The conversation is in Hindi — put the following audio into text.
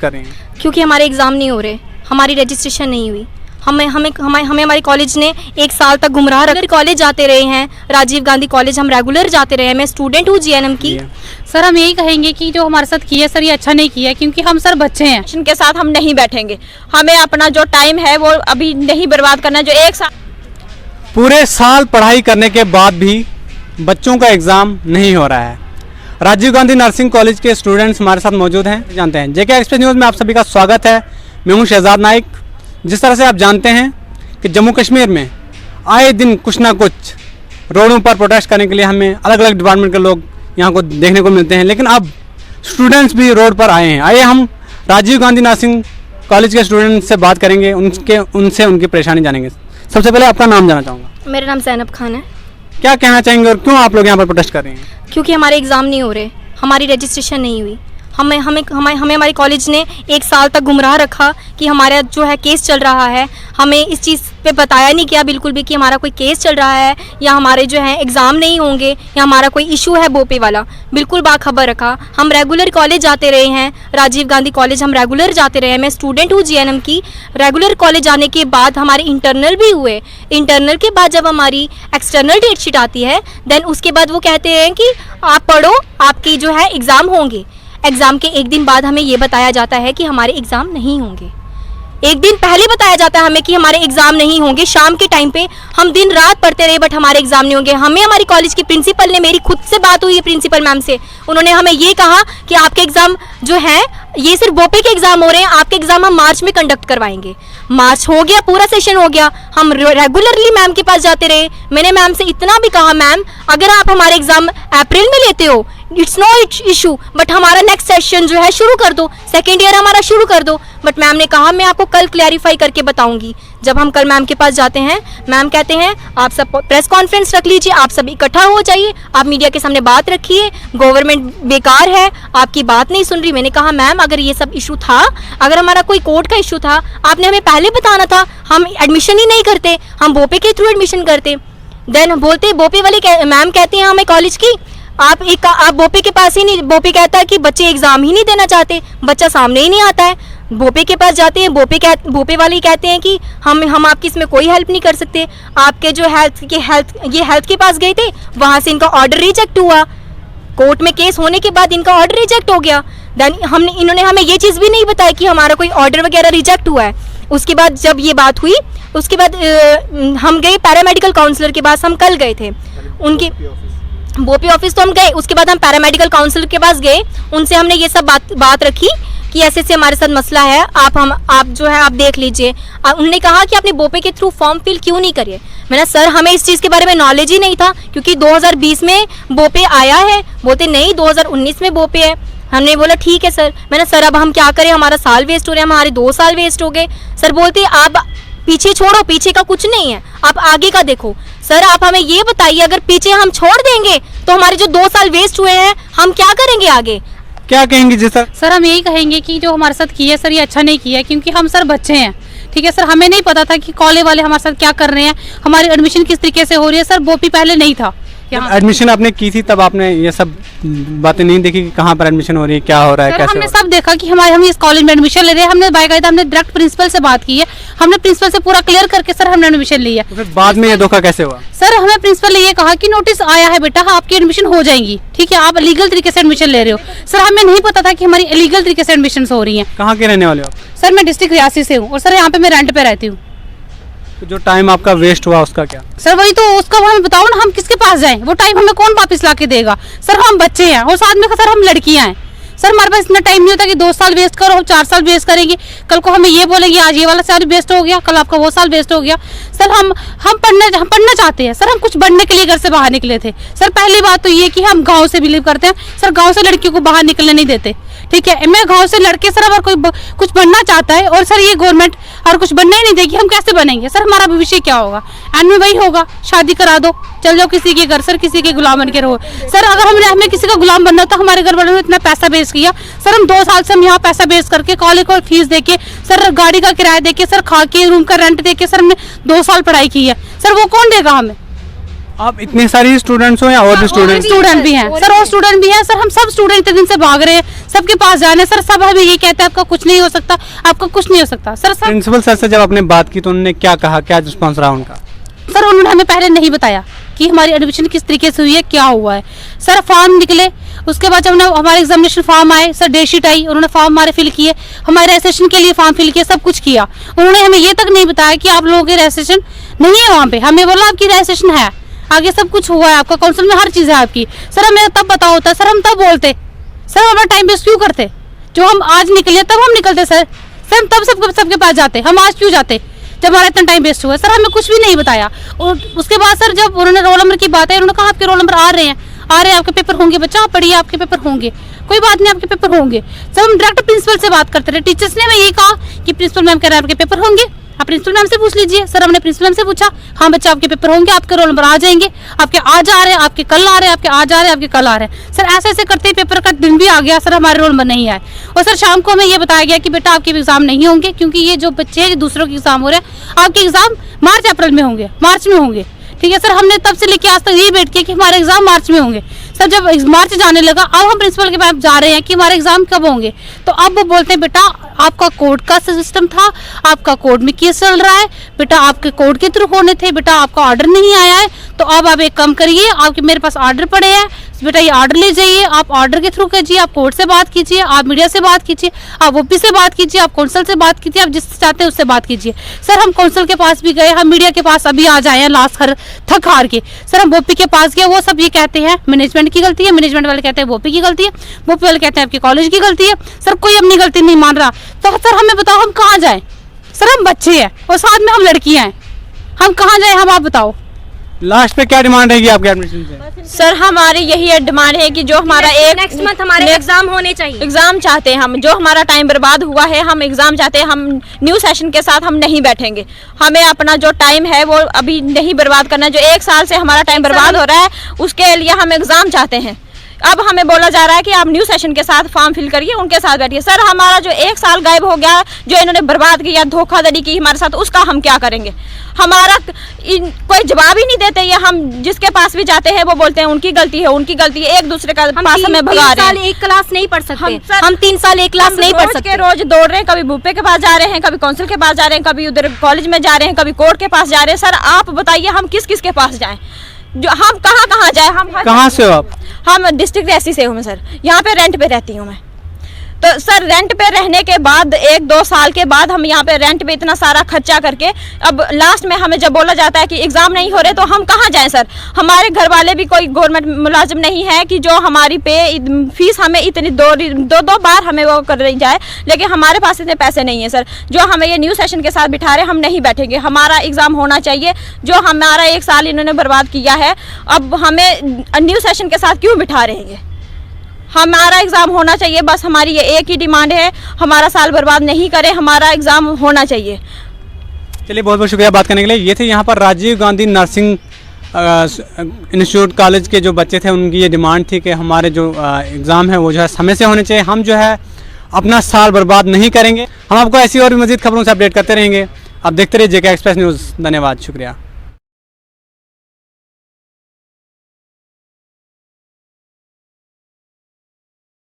कर रही हैं? क्योंकि हमारे एग्ज़ाम नहीं हो रहे, हमारी रजिस्ट्रेशन नहीं हुई। हमें हमारे कॉलेज ने 1 साल तक गुमराह रखा। कॉलेज जाते रहे हैं, राजीव गांधी कॉलेज हम रेगुलर जाते रहे हैं। मैं स्टूडेंट हूँ जीएनएम की। सर हम यही कहेंगे कि जो हमारे साथ किया सर ये अच्छा नहीं किया, क्योंकि हम सर बच्चे हैं। इनके साथ हम नहीं बैठेंगे। हमें अपना जो टाइम है वो अभी नहीं बर्बाद करना। जो 1 साल पूरे साल पढ़ाई करने के बाद भी बच्चों का एग्ज़ाम नहीं हो रहा है। राजीव गांधी नर्सिंग कॉलेज के स्टूडेंट्स हमारे साथ मौजूद हैं, जानते हैं। जेके एक्सप्रेस न्यूज़ में आप सभी का स्वागत है। मैं हूं शहजाद नाइक। जिस तरह से आप जानते हैं कि जम्मू कश्मीर में आए दिन कुछ ना कुछ रोडों पर प्रोटेस्ट करने के लिए हमें अलग अलग डिपार्टमेंट के लोग यहाँ को देखने को मिलते हैं, लेकिन अब स्टूडेंट्स भी रोड पर आए हैं। आइए हम राजीव गांधी नर्सिंग कॉलेज के स्टूडेंट्स से बात करेंगे, उनसे उनकी परेशानी जानेंगे। सबसे पहले आपका नाम जानना चाहूँगा। मेरा नाम ज़ैनब खान है। क्या कहना चाहेंगे और क्यों आप लोग यहाँ पर प्रोटेस्ट कर रहे हैं? क्योंकि हमारे एग्ज़ाम नहीं हो रहे, हमारी रजिस्ट्रेशन नहीं हुई। हमें हमारे कॉलेज ने 1 साल तक गुमराह रखा कि हमारा जो है केस चल रहा है। हमें इस चीज़ पे बताया नहीं गया बिल्कुल भी कि हमारा कोई केस चल रहा है या हमारे जो है एग्ज़ाम नहीं होंगे या हमारा कोई इशू है बोपे वाला। बिल्कुल बाखबर रखा। हम रेगुलर कॉलेज जाते रहे हैं, राजीव गांधी कॉलेज हम रेगुलर जाते रहे हैं। मैं स्टूडेंट हूँ जीएनएम की। रेगुलर कॉलेज जाने के बाद हमारे इंटरनल भी हुए। इंटरनल के बाद जब हमारी एक्सटर्नल डेट शीट आती है, देन उसके बाद वो कहते हैं कि आप पढ़ो, आपकी जो है एग्ज़ाम होंगे। एग्ज़ाम के 1 दिन बाद हमें ये बताया जाता है कि हमारे एग्ज़ाम नहीं होंगे। 1 दिन पहले बताया जाता है हमें कि हमारे एग्ज़ाम नहीं होंगे। शाम के टाइम पे हम दिन रात पढ़ते रहे, बट हमारे एग्ज़ाम नहीं होंगे। हमें हमारी कॉलेज की प्रिंसिपल ने, मेरी खुद से बात हुई है प्रिंसिपल मैम से, उन्होंने हमें ये कहा कि आपके एग्ज़ाम जो हैं ये सिर्फ बोपे के एग्ज़ाम हो रहे हैं, आपके एग्ज़ाम हम मार्च में कंडक्ट करवाएंगे। मार्च हो गया, पूरा सेशन हो गया। हम रेगुलरली मैम के पास जाते रहे। मैंने मैम से इतना भी कहा, मैम अगर आप हमारे एग्ज़ाम अप्रैल में लेते हो इट्स नो इशू, बट हमारा नेक्स्ट सेशन जो है शुरू कर दो, सेकेंड ईयर हमारा शुरू कर दो। बट मैम ने कहा मैं आपको कल क्लैरिफाई करके बताऊंगी। जब हम कल मैम के पास जाते हैं, मैम कहते हैं आप सब प्रेस कॉन्फ्रेंस रख लीजिए, आप सब इकट्ठा हो जाइए, आप मीडिया के सामने बात रखिए, गवर्नमेंट बेकार है, आपकी बात नहीं सुन रही। मैंने कहा मैम अगर ये सब इशू था, अगर हमारा कोई कोर्ट का इशू था, आपने हमें पहले बताना था, हम एडमिशन ही नहीं करते, हम बोपे के थ्रू एडमिशन करते। देन बोलते बोपे वाले मैम कहती हैं हमें कॉलेज की आप बोपे के पास ही नहीं, बोपे कहता है कि बच्चे एग्ज़ाम ही नहीं देना चाहते, बच्चा सामने ही नहीं आता है। बोपे के पास जाते हैं, बोपे वाले कहते हैं कि हम आपकी इसमें कोई हेल्प नहीं कर सकते। आपके जो हेल्थ के पास गए थे, वहाँ से इनका ऑर्डर रिजेक्ट हुआ। कोर्ट में केस होने के बाद इनका ऑर्डर रिजेक्ट हो गया। देन इन्होंने हमें ये चीज़ भी नहीं बताई कि हमारा कोई ऑर्डर वगैरह रिजेक्ट हुआ है। उसके बाद जब ये बात हुई, उसके बाद हम गए पैरामेडिकल काउंसलर के पास, हम कल गए थे उनकी बोपी ऑफिस तो हम गए। उसके बाद हम पैरामेडिकल काउंसलर के पास गए, उनसे हमने ये सब बात रखी कि ऐसे ऐसे हमारे साथ मसला है, आप जो है आप देख लीजिए। उन्होंने कहा कि आपने बोपे के थ्रू फॉर्म फिल क्यों नहीं करिए। मैंने सर हमें इस चीज़ के बारे में नॉलेज ही नहीं था, क्योंकि 2020 में बोपे आया है। बोलते नहीं 2019 में बोपे है। हमने बोला ठीक है सर। मैंने सर अब हम क्या करें, हमारा साल वेस्ट हो रहा है, हमारे 2 साल वेस्ट हो गए। सर बोलते आप पीछे छोड़ो, पीछे का कुछ नहीं है, आप आगे का देखो। सर आप हमें ये बताइए अगर पीछे हम छोड़ देंगे तो हमारे जो 2 साल वेस्ट हुए हैं हम क्या करेंगे आगे? क्या कहेंगे जी सर? सर हम यही कहेंगे कि जो हमारे साथ किया सर ये अच्छा नहीं किया, क्योंकि हम सर बच्चे हैं। ठीक है सर, हमें नहीं पता था कि कॉलेज वाले हमारे साथ क्या कर रहे हैं, हमारी एडमिशन किस तरीके से हो रही है। सर बोपी पहले नहीं था। एडमिशन आपने की थी तब आपने ये सब बातें नहीं देखी कि कहाँ पर एडमिशन हो रही है, क्या हो रहा है, कैसे? हमने सब देखा कि हम इस कॉलेज में एडमिशन ले रहे हैं। हमने बाकायदा हमने डायरेक्ट प्रिंसिपल से बात की है, हमने प्रिंसिपल से पूरा क्लियर करके सर हमने एडमिशन लिया। तो फिर बाद में ये धोखा कैसे हुआ? सर हमें प्रिंसिपल ने ये कहा कि नोटिस आया है बेटा, आपकी एडमिशन हो जाएगी, ठीक है, आप लीगल तरीके से एडमिशन ले रहे हो। सर हमें नहीं पता था कि हमारी इलीगल तरीके से एडमिशन हो रही है। कहाँ के रहने वाले हो? सर मैं डिस्ट्रिक्ट रियासी से हूँ और सर यहाँ पे मैं रेंट पे रहती हूँ। तो जो टाइम आपका वेस्ट हुआ उसका क्या? सर वही तो, उसका हमें बताओ ना, हम किसके पास जाएं? वो टाइम हमें कौन वापस ला के देगा? सर हम बच्चे हैं और साथ में सर हम लड़कियां हैं। सर हमारे पास इतना टाइम नहीं होता कि 2 साल वेस्ट करो, हम 4 साल वेस्ट करेंगे। कल को हमें ये बोलेंगे आज ये वाला साल वेस्ट हो गया, कल आपका वो साल वेस्ट हो गया। सर हम पढ़ना चाहते हैं। सर हम कुछ बनने के लिए घर से बाहर निकले थे। सर पहली बात तो ये कि हम गाँव से बिलीव करते हैं। सर गाँव से लड़कियों को बाहर निकलने नहीं देते, ठीक है। मैं गाँव से लड़के सर अगर कोई कुछ बनना चाहता है और सर ये गवर्नमेंट और कुछ बनने ही नहीं देगी, हम कैसे बनेंगे? सर हमारा भविष्य क्या होगा? एंड में वही होगा, शादी करा दो, चल जाओ किसी के घर, सर किसी के गुलाम बन के रहो। सर अगर हमें किसी का गुलाम बनना तो हमारे घर वालों ने इतना पैसा बेच किया। सर हम 2 साल से हम यहाँ पैसा बेच करके कॉलेज को फीस देके, सर गाड़ी का किराया देके, सर खा के रूम का रेंट देके, सर हमने 2 साल पढ़ाई की है। सर वो कौन देगा हमें? आप इतने सारे स्टूडेंट्स हो या और भी स्टूडेंट्स? स्टूडेंट भी हैं सर, और स्टूडेंट भी हैं सर। हम सब स्टूडेंट इतने दिन से भाग रहे हैं, सबके पास जाने सर, सब हमें ये कहते हैं आपका कुछ नहीं हो सकता, आपका कुछ नहीं हो सकता सर। सब प्रिंसिपल सर से जब आपने बात की तो उन्होंने क्या कहा, क्या रिस्पॉन्स रहा उनका? सर उन्होंने हमें पहले नहीं बताया कि हमारी एडमिशन किस तरीके से हुई है, क्या हुआ है सर। फॉर्म निकले, उसके बाद जब हमारे एग्जामिनेशन फॉर्म आए सर, डेटशीट आई, उन्होंने फॉर्म हमारे फिल किए, हमारे रजिस्ट्रेशन के लिए फॉर्म फिल किए, सब कुछ किया। उन्होंने हमें ये तक नहीं बताया कि आप लोगों के रजिस्ट्रेशन नहीं है वहाँ पे। हमें बोला आपकी रजिस्ट्रेशन है, आगे सब कुछ हुआ है, आपका काउंसिल में हर चीज़ है आपकी। सर हमें तब पता होता सर, हम तब बोलते सर, हम अपना टाइम वेस्ट क्यों करते? जो हम आज निकले तब हम निकलते सर, हम तब सबके पास जाते, हम आज क्यों जाते जब हमारा इतना टाइम वेस्ट हुआ? सर हमें कुछ भी नहीं बताया। और उसके बाद सर जब उन्होंने रोल नंबर की बात है, उन्होंने कहा आपके रोल नंबर आ रहे हैं, आपके पेपर होंगे, बच्चा आप पढ़िए, आपके पेपर होंगे, कोई बात नहीं, आपके पेपर होंगे। सर हम डायरेक्ट प्रिंसिपल से बात करते रहे, टीचर्स ने हमें यही कहा कि प्रिंसिपल मैम कह रहे हैं आपके पेपर होंगे, आप प्रिंसिपल मैम से पूछ लीजिए। सर हमने प्रिंसिपल मैम से पूछा, हाँ बच्चा आपके पेपर होंगे, आपके रोल नंबर आ जाएंगे, आपके आज आ रहे हैं, आपके कल आ रहे हैं, आपके आज आ रहे हैं, आपके कल आ रहे हैं। सर ऐसे ऐसे करते ही पेपर का दिन भी आ गया सर, हमारे रोल नंबर नहीं आए। और सर शाम को हमें ये बताया गया कि बेटा आपके एग्जाम नहीं होंगे, क्योंकि ये जो बच्चे हैं दूसरों के एग्जाम हो रहे हैं, आपके एग्जाम मार्च अप्रैल में होंगे, मार्च में होंगे। ठीक है सर, हमने तब से लेके आज तक यही वेट किया कि हमारे एग्जाम मार्च में होंगे। सर जब मार्च जाने लगा, अब हम प्रिंसिपल के पास जा रहे हैं कि हमारे एग्जाम कब होंगे, तो अब वो बोलते हैं बेटा आपका कोर्ट का सिस्टम था, आपका कोर्ट में केस चल रहा है, बेटा आपके कोर्ट के थ्रू होने थे, बेटा आपका ऑर्डर नहीं आया है, तो अब आप एक काम करिए, आपके मेरे पास ऑर्डर पड़े हैं, बेटा ये ऑर्डर ले जाइए, आप ऑर्डर के थ्रू कीजिए, आप कोर्ट से बात कीजिए, आप मीडिया से बात कीजिए, आप ओपी से बात कीजिए, आप काउंसिल से बात कीजिए, आप जिससे चाहते हैं उससे बात कीजिए। सर हम काउंसिल के पास भी गए, हम मीडिया के पास अभी आ जाए हैं लास्ट थक हार के। सर हम ओपी के पास गए, वो सब ये कहते हैं मैनेजमेंट की गलती है, मैनेजमेंट वाले कहते हैं ओपी की गलती है, ओपी वाले कहते हैं आपके कॉलेज की गलती है। सर कोई अपनी गलती नहीं मान रहा, तो सर हमें बताओ हम कहाँ जाएं? सर हम बच्चे हैं और साथ में हम लड़कियां हैं, हम कहाँ जाएं? हम आप बताओ। लास्ट पे क्या डिमांड रहेगी आपके एडमिशन से? सर हमारी यही डिमांड है कि जो हमारा एक नेक्स्ट मंथ हमारे एग्जाम होने चाहिए। एग्जाम चाहते हैं हम, जो हमारा टाइम बर्बाद हुआ है, हम एग्जाम चाहते हैं। हम न्यू सेशन के साथ हम नहीं बैठेंगे, हमें अपना जो टाइम है वो अभी नहीं बर्बाद करना। जो 1 साल से हमारा टाइम बर्बाद हो रहा है, उसके लिए हम एग्जाम चाहते हैं। अब हमें बोला जा रहा है कि आप न्यू सेशन के साथ फॉर्म फिल करिए, उनके साथ बैठिए। सर हमारा जो 1 साल गायब हो गया, जो इन्होंने बर्बाद किया, धोखाधड़ी की हमारे साथ, उसका हम क्या करेंगे? हमारा कोई जवाब ही नहीं देते। ये हम जिसके पास भी जाते हैं वो बोलते हैं उनकी गलती है, उनकी गलती है, एक दूसरे का पास हमें भगा रहे हैं। एक क्लास नहीं पढ़ सकते हम 3 साल एक क्लास नहीं पढ़ सकते। रोज दौड़ रहे हैं, कभी भूपे के पास जा रहे हैं, कभी काउंसिल के पास जा रहे हैं, कभी उधर कॉलेज में जा रहे हैं, कभी कोर्ट के पास जा रहे हैं। सर आप बताइए हम किस किस के पास जाएं? जो हम कहाँ जाए? हम कहाँ से हो आप? हम डिस्ट्रिक्ट ऐसी से हूँ सर, यहाँ पे रेंट पे रहती हूँ मैं। तो सर रेंट पे रहने के बाद 1-2 साल के बाद हम यहाँ पे रेंट पे इतना सारा खर्चा करके, अब लास्ट में हमें जब बोला जाता है कि एग्जाम नहीं हो रहे, तो हम कहाँ जाएं सर? हमारे घर वाले भी कोई गवर्नमेंट मुलाजिम नहीं है कि जो हमारी फीस हमें इतनी दो बार हमें वो कर रही जाए, लेकिन हमारे पास इतने पैसे नहीं है सर। जो हमें ये न्यू सेशन के साथ बिठा रहे, हम नहीं बैठेंगे। हमारा एग्जाम होना चाहिए। जो हमारा 1 साल इन्होंने बर्बाद किया है, अब हमें न्यू सेशन के साथ क्यों बिठा रहे हैं? हमारा एग्जाम होना चाहिए, बस हमारी ये एक ही डिमांड है, हमारा साल बर्बाद नहीं करें, हमारा एग्जाम होना चाहिए। चलिए बहुत बहुत शुक्रिया बात करने के लिए। ये थे यहाँ पर Rajiv Gandhi nursing institute college के जो बच्चे थे, उनकी ये डिमांड थी कि हमारे जो एग्ज़ाम है वो जो है समय से होने चाहिए, हम जो है अपना साल बर्बाद नहीं करेंगे। हम आपको ऐसी और भी मज़ीद खबरों से अपडेट करते रहेंगे। आप देखते रहिए जेके एक्सप्रेस न्यूज़। धन्यवाद, शुक्रिया।